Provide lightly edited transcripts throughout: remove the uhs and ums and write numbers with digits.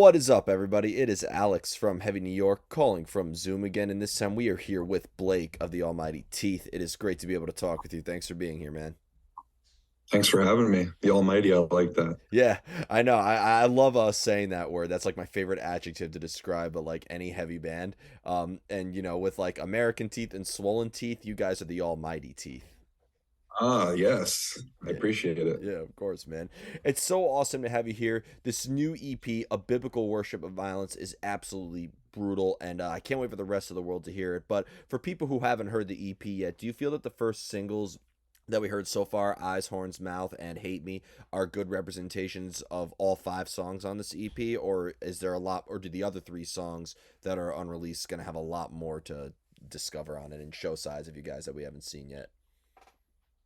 What is up, everybody? It is Alex from Heavy New York calling from Zoom again, and this time we are here with Blake of the Almighty Teeth. It is great to be able to talk with you. Thanks for being here, man. Thanks for having me. The Almighty, I like that. Yeah, I know. I love saying that word. That's like my favorite adjective to describe like any heavy band. And with like American Teeth and Swollen Teeth, you guys are the Almighty Teeth. Ah, yes. I Yeah. appreciate it. Yeah, of course, man. It's so awesome to have you here. This new EP, A Biblical Worship of Violence, is absolutely brutal, and I can't wait for the rest of the world to hear it. But for people who haven't heard the EP yet, do you feel that the first singles that we heard so far, Eyes, Horns, Mouth, and Hate Me, are good representations of all five songs on this EP? Or is there a lot, or do the other three songs that are unreleased going to have a lot more to discover on it and show sides of you guys that we haven't seen yet?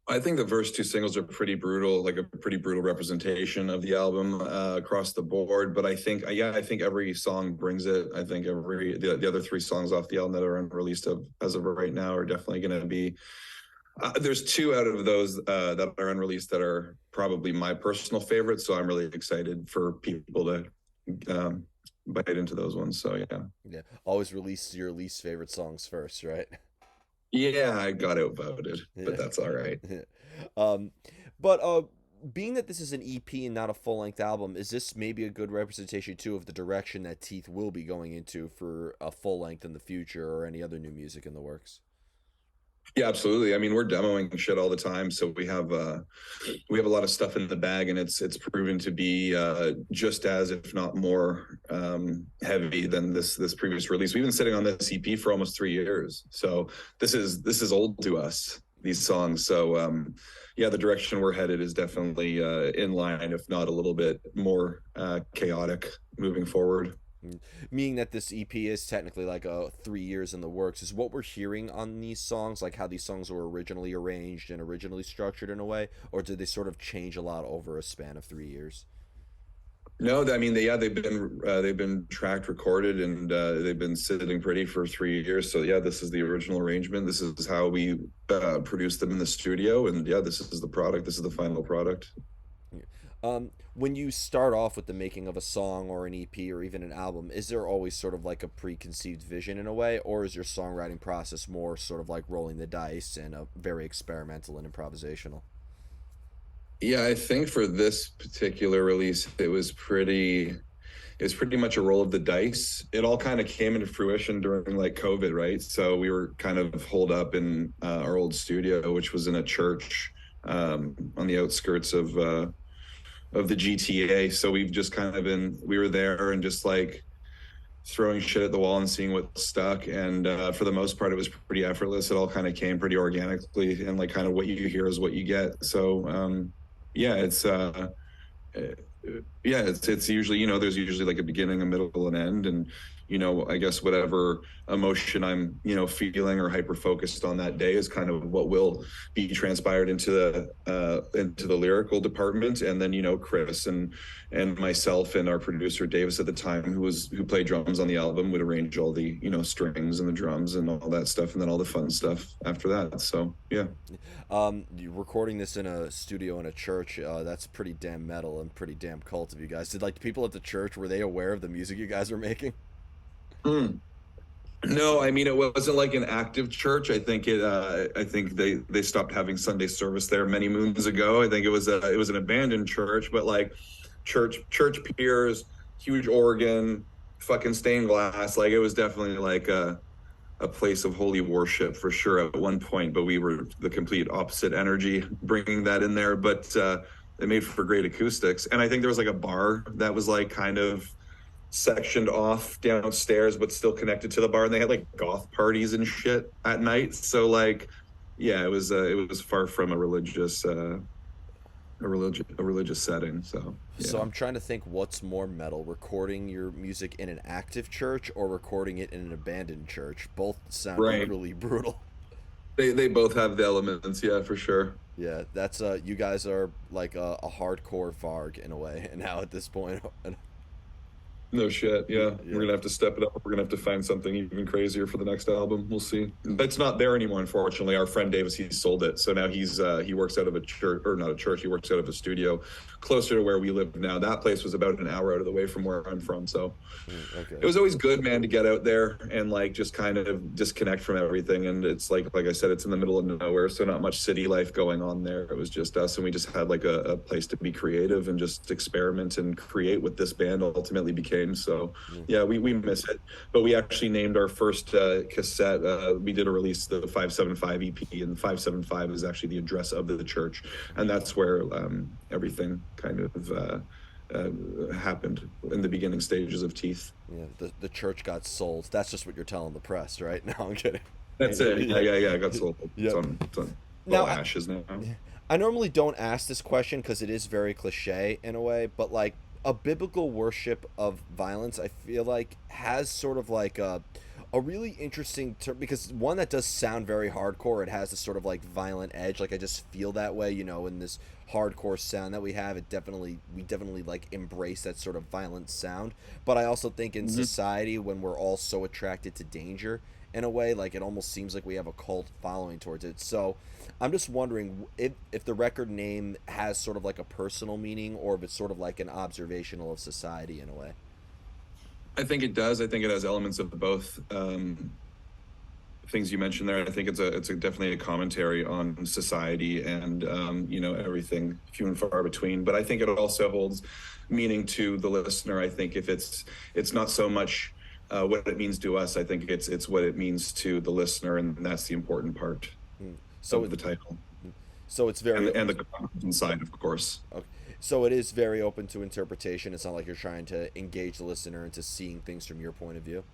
I think the first two singles are pretty brutal, like a pretty brutal representation of the album across the board. But I think every song brings it. I think the other three songs off the album that are unreleased as of right now are definitely going to be. There's two out of those that are unreleased that are probably my personal favorites. So I'm really excited for people to bite into those ones. So yeah. Yeah, always release your least favorite songs first, right? Yeah, I got outvoted, Yeah. but that's all right. Yeah. Um, but being that this is an EP and not a full length album, is this maybe a good representation too of the direction that Teeth will be going into for a full length in the future or any other new music in the works? Yeah, absolutely. I mean, we're demoing shit all the time, so we have a lot of stuff in the bag, and it's proven to be just as, if not more, heavy than this previous release. We've been sitting on this EP for almost 3 years, so this is old to us. These songs, so yeah, the direction we're headed is definitely in line, if not a little bit more chaotic moving forward. Meaning that this EP is technically like 3 years in the works, is what we're hearing on these songs, like how these songs were originally arranged and originally structured in a way, or did they sort of change a lot over a span of 3 years? No, I mean, they've been tracked, recorded, and they've been sitting pretty for 3 years. So yeah, this is the original arrangement. This is how we produced them in the studio, and yeah, this is the product. This is the final product. When you start off with the making of a song or an EP or even an album, is there always sort of like a preconceived vision in a way, or is your songwriting process more sort of like rolling the dice and very experimental and improvisational? Yeah, I think for this particular release, it was pretty much a roll of the dice. It all kind of came into fruition during like COVID, right? So we were kind of holed up in our old studio, which was in a church on the outskirts of the GTA. So we've just kind of we were there and just like throwing shit at the wall and seeing what stuck. And for the most part, it was pretty effortless. It all kind of came pretty organically, and like kind of what you hear is what you get. So yeah, uh, yeah, it's usually, there's usually like a beginning, a middle, and end, and I guess whatever emotion I'm feeling or hyper focused on that day is kind of what will be transpired into the lyrical department. And then Chris and myself and our producer Davis at the time, who played drums on the album, would arrange all the strings and the drums and all that stuff, and then all the fun stuff after that. So yeah. You're recording this in a studio in a church. That's pretty damn metal and pretty damn cult of you guys. Did like people at the church, were they aware of the music you guys were making? Mm. No, I mean, it wasn't like an active church. I think they stopped having Sunday service there many moons ago. I think it was an abandoned church, but like church peers, huge organ, fucking stained glass. Like it was definitely like a place of holy worship for sure at one point, but we were the complete opposite energy bringing that in there. But it made for great acoustics. And I think there was like a bar that was like kind of sectioned off downstairs but still connected to the bar, and they had like goth parties and shit at night. So like yeah, it was far from a religious setting. So So yeah. I'm trying to think what's more metal, recording your music in an active church or recording it in an abandoned church. Both sound Right. equally brutal. They both have the elements, yeah, for sure. Yeah, that's you guys are like a hardcore Varg in a way, and now at this point, No shit. Yeah. We're Yeah. gonna have to step it up. We're gonna have to find something even crazier for the next album. We'll see. It's not there anymore, unfortunately. Our friend Davis, he sold it. So now he works out of a church, or not a church, he works out of a studio closer to where we live now. That place was about an hour out of the way from where I'm from. So it Okay. was always good, man, to get out there and like just kind of disconnect from everything. And it's like I said, it's in the middle of nowhere, so not much city life going on there. It was just us, and we just had like a place to be creative and just experiment and create what this band ultimately became. So Mm. yeah, we miss it. But we actually named our first cassette. We did a release, the 575 EP, and 575 is actually the address of the church, and that's where everything kind of happened in the beginning stages of Teeth. Yeah, the church got sold. That's just what you're telling the press, right? No, I'm kidding. That's it. Yeah, Yeah. yeah, yeah. I got sold. Yep. It's on Now, well ashes now. I normally don't ask this question because it is very cliche in a way, but like a biblical worship of violence, I feel like has sort of like a really interesting term because one that does sound very hardcore. It has this sort of like violent edge. Like I just feel that way, in this hardcore sound that we have. We definitely like embrace that sort of violent sound. But I also think in Mhm. society when we're all so attracted to danger in a way, like it almost seems like we have a cult following towards it. So I'm just wondering if the record name has sort of like a personal meaning or if it's sort of like an observational of society in a way. I think it does. I think it has elements of both. Things you mentioned there. I think it's definitely a commentary on society and everything few and far between. But I think it also holds meaning to the listener. I think if it's not so much what it means to us. I think it's what it means to the listener, and that's the important part Mm. So of it the title so it's very and the content inside, of course. okay. So it is very open to interpretation. It's not like you're trying to engage the listener into seeing things from your point of view.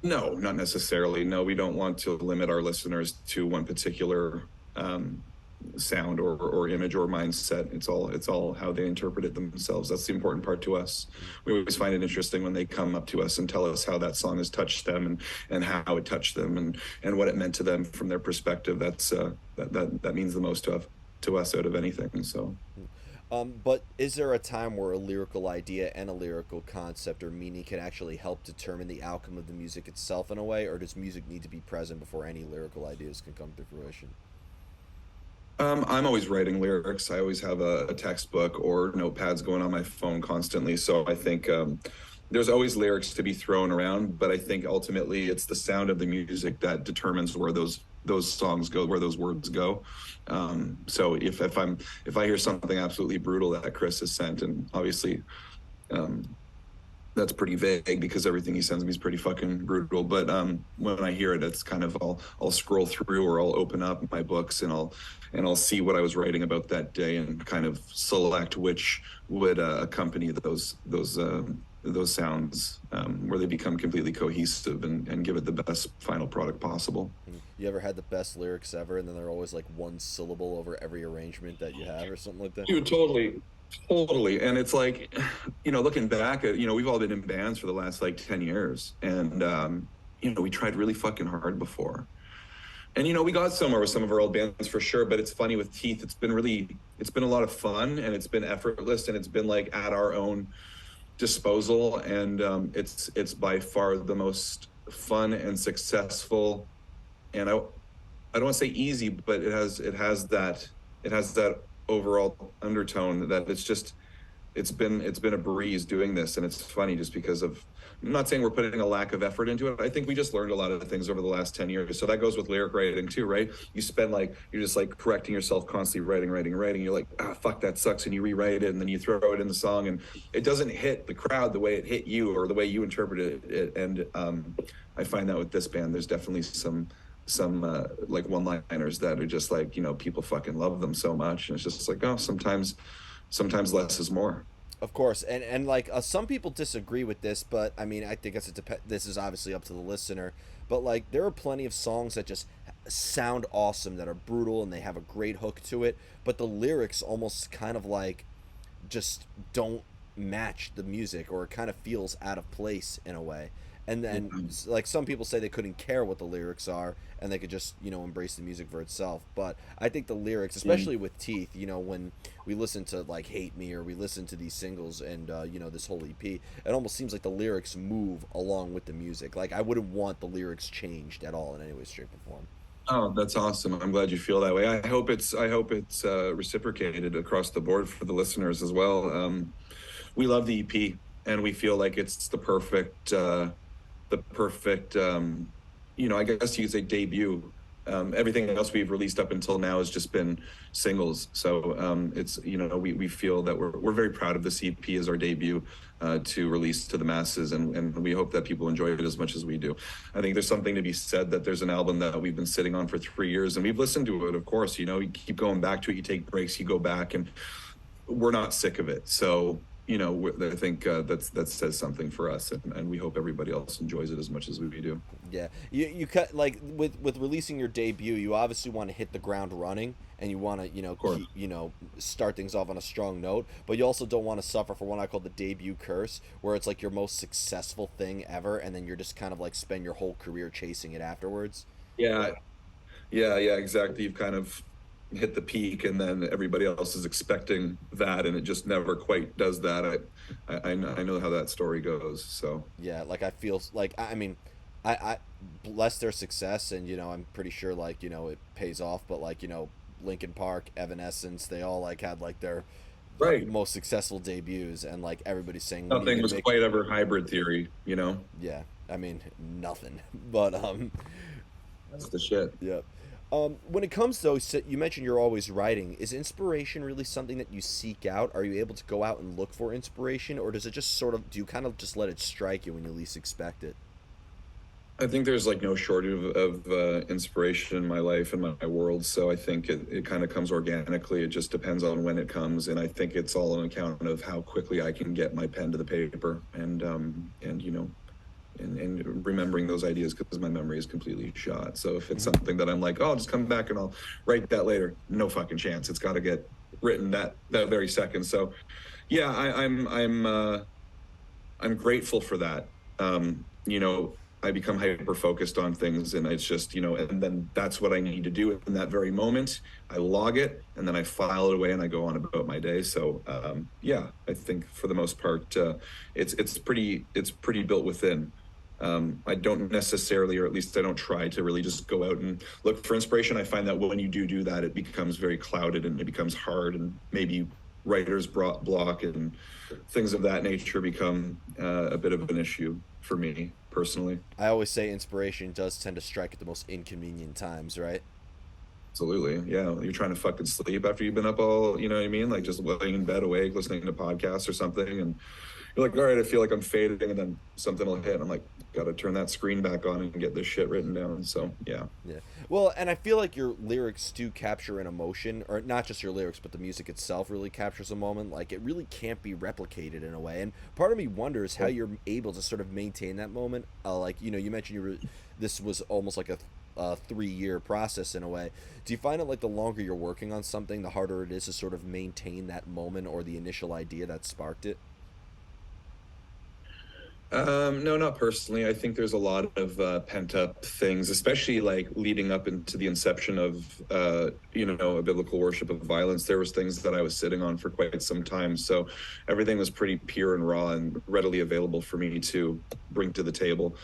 No, not necessarily. No, we don't want to limit our listeners to one particular sound or image or mindset. It's all how they interpret it themselves. That's the important part to us. We always find it interesting when they come up to us and tell us how that song has touched them and how it touched them and what it meant to them from their perspective. That's that means the most to us out of anything. So But is there a time where a lyrical idea and a lyrical concept or meaning can actually help determine the outcome of the music itself in a way, or does music need to be present before any lyrical ideas can come to fruition? I'm always writing lyrics. I always have a textbook or notepads going on my phone constantly. So I think there's always lyrics to be thrown around, but I think ultimately it's the sound of the music that determines where those songs go, where those words go. So if I hear something absolutely brutal that Chris has sent, and obviously um, that's pretty vague because everything he sends me is pretty fucking brutal. But when I hear it, it's kind of I'll scroll through or I'll open up my books and I'll see what I was writing about that day and kind of select which would accompany those sounds where they become completely cohesive and give it the best final product possible. You ever had the best lyrics ever, and then they're always like one syllable over every arrangement that you have, or something like that? Dude, totally. Totally. And it's like, looking back at, we've all been in bands for the last like 10 years. And, we tried really fucking hard before. And, we got somewhere with some of our old bands for sure. But it's funny with Teeth, it's been a lot of fun and it's been effortless and it's been like at our own disposal. And it's by far the most fun and successful. And I don't want to say easy, but it has that overall undertone that it's been a breeze doing this. And it's funny just because of, I'm not saying we're putting a lack of effort into it. I think we just learned a lot of things over the last 10 years. So that goes with lyric writing too, right? You're just like correcting yourself, constantly writing. You're like, fuck, that sucks. And you rewrite it and then you throw it in the song and it doesn't hit the crowd the way it hit you or the way you interpreted it. And I find that with this band, there's definitely some like one-liners that are just like, people fucking love them so much. And it's just like, oh, sometimes less is more. Of course, and like some people disagree with this, but I mean, I think this is obviously up to the listener. But like, there are plenty of songs that just sound awesome, that are brutal, and they have a great hook to it. But the lyrics almost kind of like just don't match the music, or it kind of feels out of place in a way. And Yeah. then like some people say they couldn't care what the lyrics are and they could just embrace the music for itself. But I think the lyrics, Yeah. especially with Teeth, when we listen to like Hate Me or we listen to these singles and this whole EP, it almost seems like the lyrics move along with the music. Like I wouldn't want the lyrics changed at all in any way, shape, or form. Oh, that's awesome. I'm glad you feel that way. I hope it's reciprocated across the board for the listeners as well. We love the EP, and we feel like it's the perfect, I guess you could say debut. Everything else we've released up until now has just been singles. So we feel that we're very proud of this EP as our debut to release to the masses, and we hope that people enjoy it as much as we do. I think there's something to be said that there's an album that we've been sitting on for 3 years, and we've listened to it, of course. You keep going back to it, you take breaks, you go back, and we're not sick of it. So I think that says something for us, and we hope everybody else enjoys it as much as we do. Yeah, you cut like with releasing your debut, you obviously want to hit the ground running, and you want to Of course. start things off on a strong note, but you also don't want to suffer from what I call the debut curse, where it's like your most successful thing ever, and then you're just kind of like spend your whole career chasing it afterwards. Yeah, yeah, exactly. You've kind of hit the peak, and then everybody else is expecting that, and it just never quite does that. I know how that story goes. So Yeah, like I feel like I mean, I bless their success, and I'm pretty sure like it pays off, but like Linkin Park, Evanescence, they all like had like their right, most successful debuts, and like everybody's saying when are you nothing gonna was make. quite ever hybrid theory. Yeah, I mean nothing, but That's the shit. yeah. When it comes though, you mentioned you're always writing. Is inspiration really something that you seek out? Are you able to go out and look for inspiration, or does it just sort of do you kind of just let it strike you when you least expect it? I think there's like no shortage of inspiration in my life and my world. So I think it kind of comes organically. It just depends on when it comes. And I think it's all an account of how quickly I can get my pen to the paper and remembering those ideas because my memory is completely shot. So if it's something that I'm like, oh, I'll just come back and I'll write that later, no fucking chance. It's got to get written that very second. So yeah, I'm grateful for that. I become hyper focused on things, and it's just, and then that's what I need to do in that very moment. I log it, and then I file it away, and I go on about my day. So yeah, I think for the most part, it's pretty built within. I don't necessarily, or at least I don't try to really just go out and look for inspiration. I find that when you do that, it becomes very clouded and it becomes hard, and maybe writer's block and things of that nature become a bit of an issue for me personally. I always say inspiration does tend to strike at the most inconvenient times, right? Absolutely. Yeah. You're trying to fucking sleep after you've been up all, you know what I mean? Like just laying in bed awake, listening to podcasts or something. And you're like, all right, I feel like I'm fading. And then something will hit. And I'm like, got to turn that screen back on and get this shit written down. So, yeah. Yeah. Well, and I feel like your lyrics do capture an emotion, or not just your lyrics, but the music itself really captures a moment. Like it really can't be replicated in a way. And part of me wonders how you're able to sort of maintain that moment. Like you mentioned this was almost like a 3-year process in a way. Do you find it like the longer you're working on something, the harder it is to sort of maintain that moment or the initial idea that sparked it? No, not personally. I think there's a lot of pent up things, especially like leading up into the inception of, a biblical worship of violence. There was things that I was sitting on for quite some time. So everything was pretty pure and raw and readily available for me to bring to the table.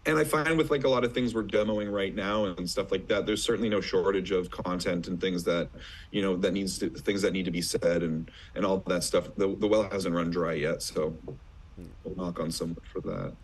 And I find with like a lot of things we're demoing right now and stuff like that, there's certainly no shortage of content and things that, things that need to be said and all that stuff. The well hasn't run dry yet. So we'll knock on someone for that.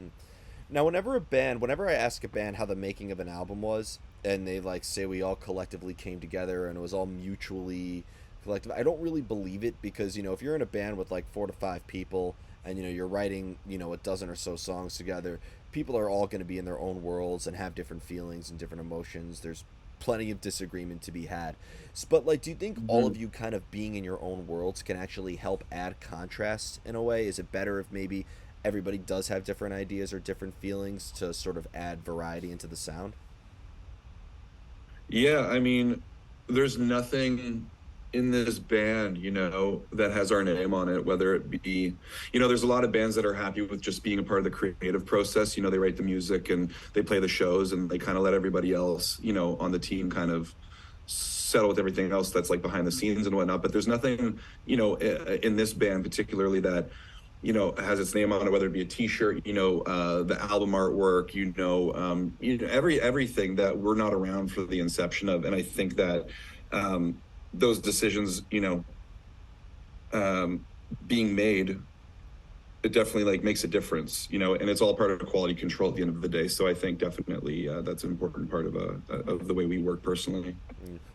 Now, whenever I ask a band how the making of an album was, and they like say we all collectively came together and it was all mutually collective, I don't really believe it because if you're in a band with like 4 to 5 people and you're writing a dozen or so songs together, people are all going to be in their own worlds and have different feelings and different emotions. There's plenty of disagreement to be had. But like, do you think all Mhm. of you kind of being in your own worlds can actually help add contrast in a way? Is it better if maybe everybody does have different ideas or different feelings to sort of add variety into the sound? Yeah, I mean, there's nothing in this band, that has our name on it, whether it be, there's a lot of bands that are happy with just being a part of the creative process. They write the music and they play the shows and they kind of let everybody else, on the team kind of settle with everything else that's like behind the scenes and whatnot. But there's nothing, in this band particularly that, has its name on it, whether it be a T-shirt, the album artwork, everything that we're not around for the inception of. And I think that those decisions, being made, it definitely like makes a difference, and it's all part of quality control at the end of the day. So I think definitely that's an important part of the way we work personally.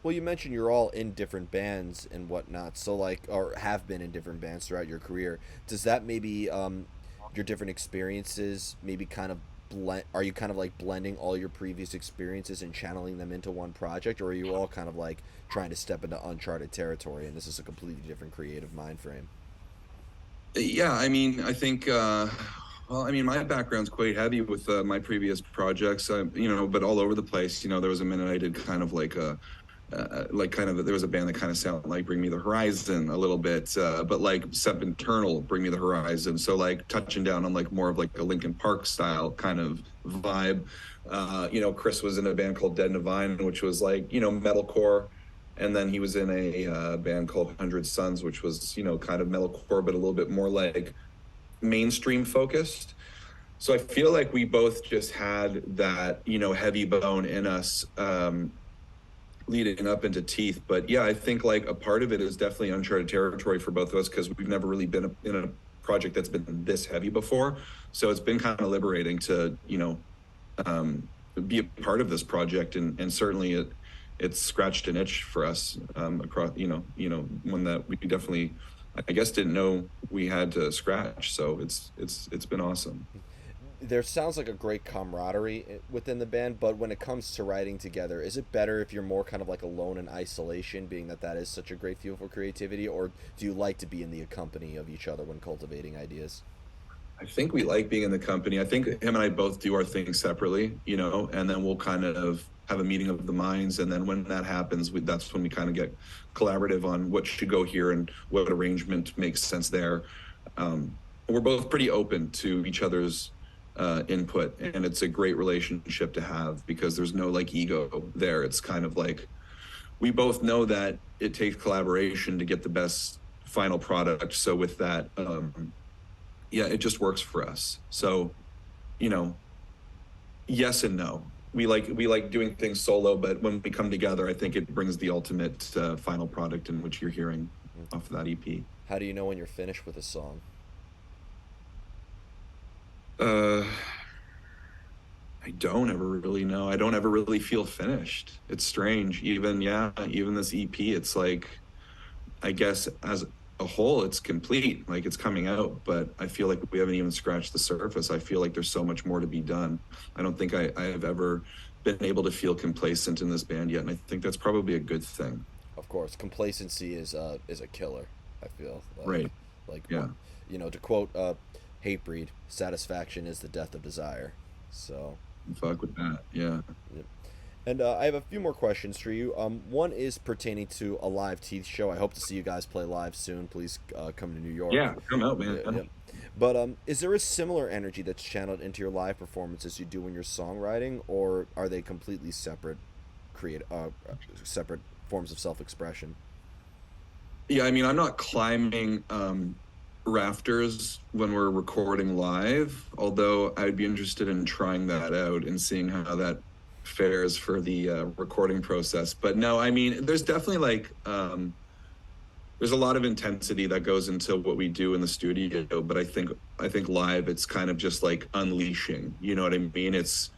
Well, you mentioned you're all in different bands and whatnot, so like, or have been in different bands throughout your career. Does that maybe your different experiences maybe kind of blend? Are you kind of like blending all your previous experiences and channeling them into one project, or are you all kind of like trying to step into uncharted territory and this is a completely different creative mind frame? Yeah, I mean, I think, well, I mean, my background's quite heavy with my previous projects, but all over the place. There was a minute I did kind of like kind of, there was a band that kind of sounded like Bring Me the Horizon a little bit, but like Sep Internal, Bring Me the Horizon. So like touching down on like more of like a Linkin Park style kind of vibe. Chris was in a band called Dead and Divine, which was like, metalcore. And then he was in a band called 100 Suns, which was, kind of metalcore, but a little bit more like mainstream focused. So I feel like we both just had that, heavy bone in us leading up into Teeth. But yeah, I think like a part of it is definitely uncharted territory for both of us because we've never really been in a project that's been this heavy before. So it's been kind of liberating to, be a part of this project. And certainly it's scratched an itch for us across, one that we definitely, I guess, didn't know we had to scratch. So it's been awesome. There sounds like a great camaraderie within the band, but when it comes to writing together, is it better if you're more kind of like alone in isolation, being that that is such a great feel for creativity, or do you like to be in the company of each other when cultivating ideas? I think we like being in the company. I think him and I both do our thing separately, and then we'll kind of have a meeting of the minds. And then when that happens, that's when we kind of get collaborative on what should go here and what arrangement makes sense there. We're both pretty open to each other's input, and it's a great relationship to have because there's no like ego there. It's kind of like we both know that it takes collaboration to get the best final product. So with that, yeah, it just works for us. So, you know, yes and no. We like doing things solo, but when we come together, I think it brings the ultimate final product in which you're hearing off of that EP. How do you know when you're finished with a song? Uh, I don't ever really know. I don't ever really feel finished. It's strange. Even this EP, it's like I guess as a whole, it's complete, like it's coming out, but I feel like we haven't even scratched the surface. I feel like there's so much more to be done. I don't think I have ever been able to feel complacent in this band yet, and I think that's probably a good thing. Of course, complacency is a killer. I feel Right. like Yeah. to quote Hatebreed, satisfaction is the death of desire. So, Fuck with that. Yeah. yeah. And I have a few more questions for you. One is pertaining to a live Teeth show. I hope to see you guys play live soon. Please come to New York. Yeah. Come out, Yeah, yeah. man. But is there a similar energy that's channeled into your live performances you do in your songwriting, or are they completely separate, separate forms of self-expression? Yeah. I mean, I'm not climbing rafters when we're recording live, although I'd be interested in trying that out and seeing how that fares for the recording process. But no, I mean, there's definitely like there's a lot of intensity that goes into what we do in the studio, but I think live it's kind of just like unleashing. You know what I mean? It's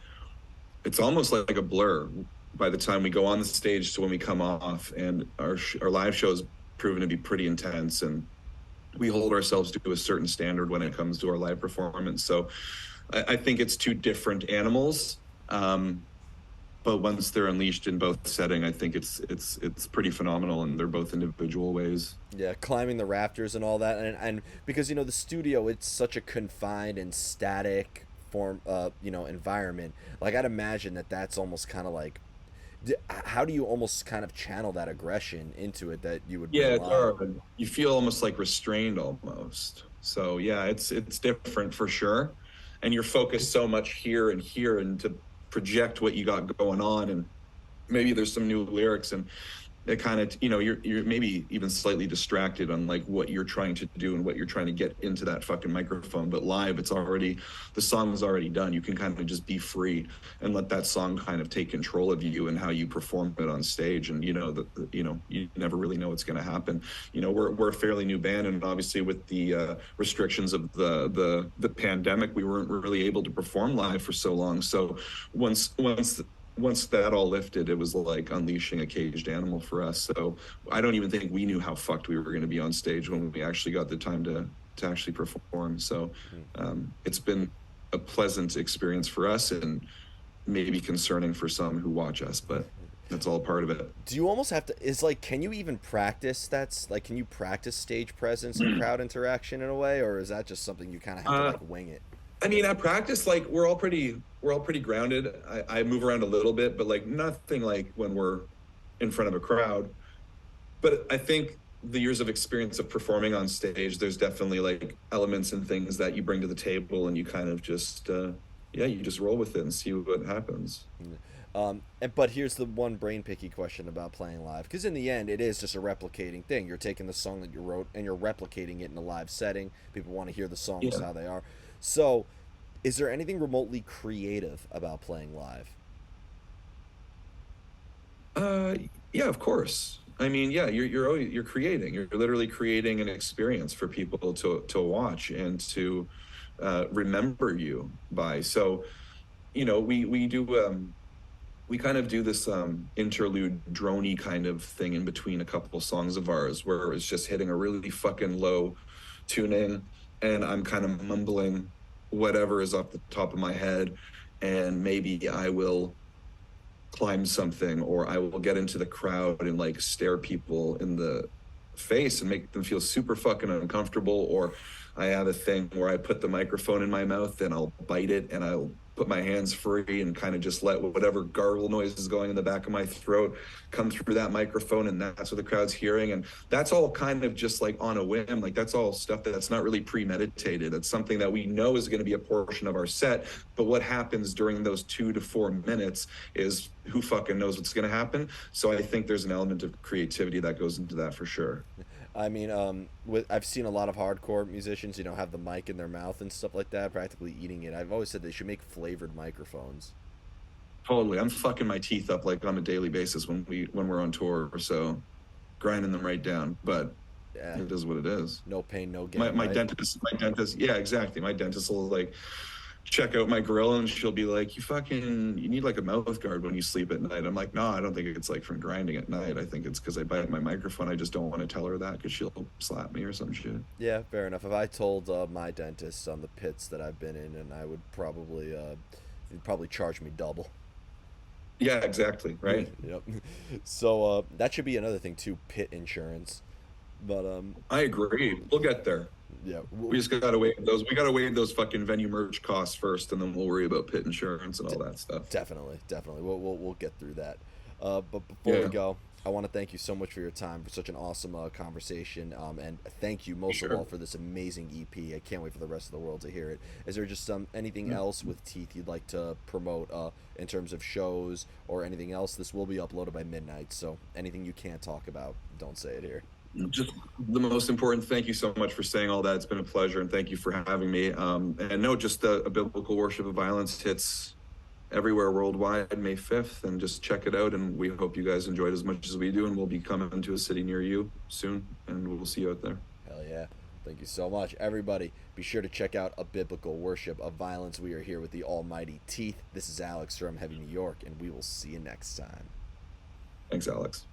almost like a blur by the time we go on the stage to when we come off, and our live shows proven to be pretty intense, and we hold ourselves to a certain standard when it comes to our live performance. So I think it's two different animals. But once they're unleashed in both setting, I think it's pretty phenomenal, and they're both individual ways. Yeah, climbing the rafters and all that, and because the studio, it's such a confined and static form, environment. Like I'd imagine that that's almost kind of like How do you almost kind of channel that aggression into it that you would Yeah, bring it's live? hard. You feel almost like restrained almost. So yeah, it's different for sure. And you're focused so much here and to project what you got going on, and maybe there's some new lyrics, and it kind of, you're maybe even slightly distracted on like what you're trying to do and what you're trying to get into that fucking microphone. But live, it's already, the song is already done. You can kind of just be free and let that song kind of take control of you and how you perform it on stage. And you never really know what's going to happen. We're a fairly new band, and obviously with the restrictions of the pandemic, we weren't really able to perform live for so long. So once that all lifted, it was like unleashing a caged animal for us. So I don't even think we knew how fucked we were going to be on stage when we actually got the time to actually perform. So it's been a pleasant experience for us, and maybe concerning for some who watch us, but that's all part of it. Do you almost have to, is like, can you even practice, that's like, can you practice stage presence and crowd interaction in a way, or is that just something you kind of have to Uh, like wing it? I mean, at practice, like we're all pretty grounded. I move around a little bit, but like nothing like when we're in front of a crowd. But I think the years of experience of performing on stage, there's definitely like elements and things that you bring to the table, and you kind of just yeah, you just roll with it and see what happens. But here's the one brain picky question about playing live, because in the end, it is just a replicating thing. You're taking the song that you wrote and you're replicating it in a live setting. People want to hear the songs Yeah. how they are. So, is there anything remotely creative about playing live? Uh, yeah, of course. I mean, yeah, you're creating. You're literally creating an experience for people to watch and to remember you by. So, we do we kind of do this interlude droney kind of thing in between a couple songs of ours, where it's just hitting a really fucking low tuning, and I'm kind of mumbling whatever is off the top of my head, and maybe I will climb something, or I will get into the crowd and like stare people in the face and make them feel super fucking uncomfortable. Or I have a thing where I put the microphone in my mouth and I'll bite it, and I'll put my hands free and kind of just let whatever gargle noise is going in the back of my throat come through that microphone, and that's what the crowd's hearing. And that's all kind of just like on a whim. Like that's all stuff that's not really premeditated. It's something that we know is going to be a portion of our set, but what happens during those 2 to 4 minutes is who fucking knows what's going to happen. So I think there's an element of creativity that goes into that for sure. I mean, I've seen a lot of hardcore musicians, have the mic in their mouth and stuff like that, practically eating it. I've always said they should make flavored microphones. Totally. I'm fucking my teeth up like on a daily basis when we're on tour, so grinding them right down. But Yeah, it is what it is. no pain, no My gain, my right? dentist, yeah, exactly. My dentist will like check out my grill, and she'll be like, you need like a mouth guard when you sleep at night. I'm like, no, I don't think it's like from grinding at night. I think it's because I bite my microphone. I just don't want to tell her that because she'll slap me or some shit. Yeah, fair enough. If I told my dentist on the pits that I've been in, and I would probably, he'd probably charge me double. Yeah, exactly. Right. Yep. So that should be another thing too, pit insurance. But I agree. We'll get there. yeah, We just gotta waive those. We gotta waive those fucking venue merch costs first, and then we'll worry about pit insurance and all that stuff. definitely, definitely. We'll get through that. But before we Yeah, go, I want to thank you so much for your time, for such an awesome conversation. And thank you most of all sure. for this amazing EP. I can't wait for the rest of the world to hear it. Is there just anything else with Teeth you'd like to promote in terms of shows or anything else? This will be uploaded by midnight, so anything you can't talk about, don't say it here. Just the most important. Thank you so much for saying all that. It's been a pleasure, and thank you for having me. And no, just a biblical worship of violence hits everywhere worldwide May 5th, and just check it out. And we hope you guys enjoyed as much as we do, and we'll be coming to a city near you soon, and we'll see you out there. Hell yeah. Thank you so much. Everybody, be sure to check out A Biblical Worship of Violence. We are here with the almighty Teeth. This is Alex from Heavy New York, and we will see you next time. Thanks, Alex.